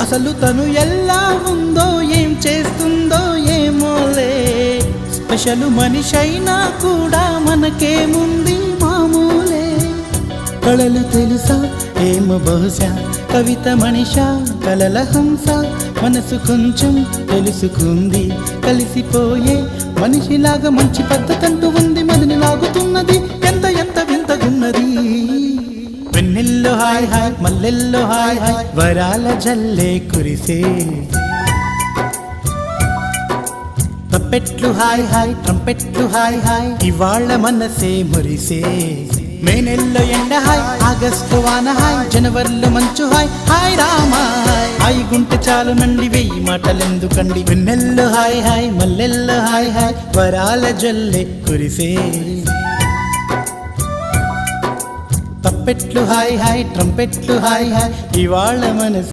అసలు తను ఎలా ఉందో ఏం చేస్తుందో ఏమోలే, స్పెషల్ మనిషైనా కూడా మనకేముంది మామూలే. కళలు తెలుసా ఏమో బహుశా, కవిత మనిషా కలల హంస, మనసు కొంచెం తెలుసుకుంది కలిసిపోయే మనిషిలాగా, మంచి పద్ధతంటూ ఉంది మదిని లాగుతున్నది, ఎంత ఎంత వింతగున్నది. వెన్నెల్లో హాయ్ హాయ్ మల్లెల్లో హాయ్ హాయ్, వరాల జల్లే కురిసే. తప్పెట్లు హాయ్ హాయ్ ట్రంపెట్లు హాయ్ హాయ్, ఇవాళ మనసే మురిసే. మే నెలలో ఎండ హాయ్, ఆగస్టు వాన హాయ్, జనవరిలో మంచు హాయ్, హాయ్ రామా హాయ్ గుంటె చాలు నండి వెయ్యి మాటలెందుకండి. వెన్నెల్లో హాయ్ హాయ్ మల్లెల్లో హాయ్ హాయ్, వరాల జల్లే కురిసే. తప్పెట్లు హాయ్ హాయ్ ట్రంపెట్లు హాయ్ హాయ్, ఇవాళ మనసు